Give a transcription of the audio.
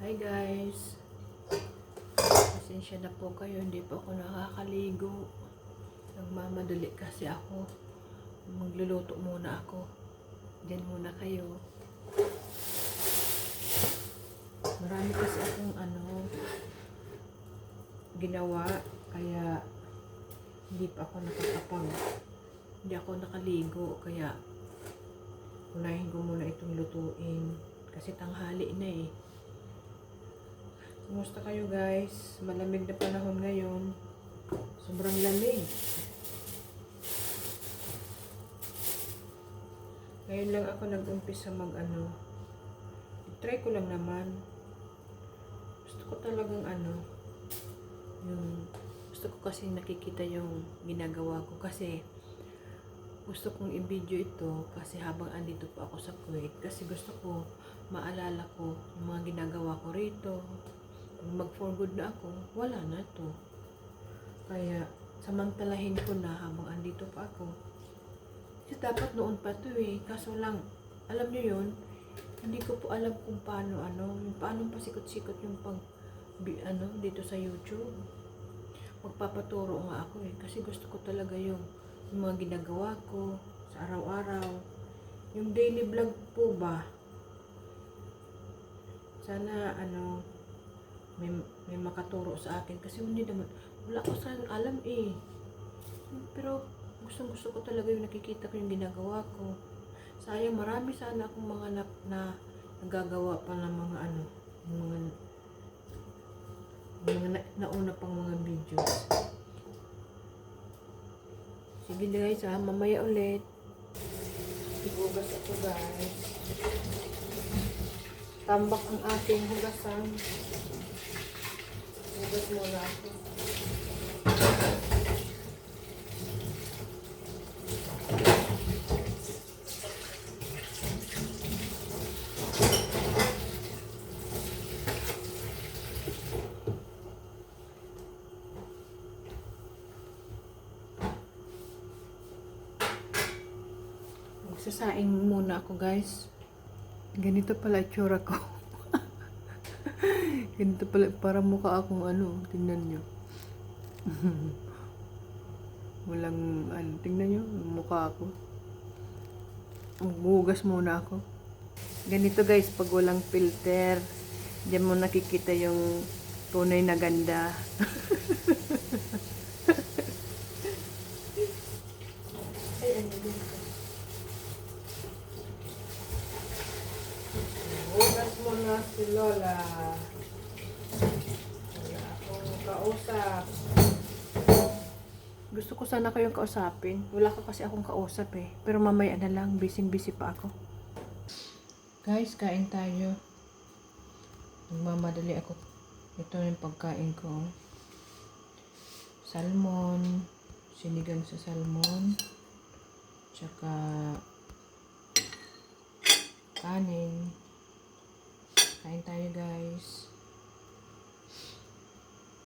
Hi guys, pasensya na po kayo, hindi po ako nakakaligo. Nagmamadali kasi ako. Magluluto muna ako. Diyan muna kayo. Marami kasi akong ginawa, kaya hindi pa ako hindi ako nakaligo, kaya unahin ko muna itong lutuin kasi tanghali na eh. Kumusta kayo guys? Malamig na panahon ngayon. Sobrang lamig. Ngayon lang ako nag-umpisa try ko lang naman. Gusto ko talagang gusto ko kasi nakikita yung ginagawa ko, kasi gusto kong i-video ito kasi habang andito pa ako sa Kuwait, kasi gusto ko maalala ko yung mga ginagawa ko rito. Pag mag-for good na ako, wala na to. Kaya samantalahin ko na habang andito pa ako. Kasi dapat noon pa to eh. Kaso lang, alam nyo yun, hindi ko po alam kung paano yung paano pasikot-sikot yung dito sa YouTube. Magpapaturo nga ako eh, kasi gusto ko talaga yung mga ginagawa ko sa araw-araw. Yung daily vlog po ba? Sana may makaturo sa akin, kasi hindi naman, wala ko sa alam eh. Pero gusto ko talaga yung nakikita ko yung ginagawa ko. Sayang, marami sana akong mga nagagawa pa ng mga nauna pang mga videos. Sige guys mamaya ulit. Hugas ako guys. Tambak ang ating hugasan. Hugas muna ako. Magsasaing muna ako guys. Ganito pala itsura ko. Ganito pala, para mukha akong tingnan nyo. Walang tingnan nyo, mukha ako. Maghugas muna ako. Ganito guys, pag walang filter, diyan mo nakikita yung tunay na ganda. Hugas mo na si Lola. Wala akong kausap. Gusto ko sana kayong kausapin. Wala ko kasi akong kausap eh. Pero mamaya na lang. Busy pa ako. Guys, kain tayo. Nagmamadali ako. Ito yung pagkain ko. Salmon. Sinigang sa salmon. Tsaka kanin. Kain tayo guys.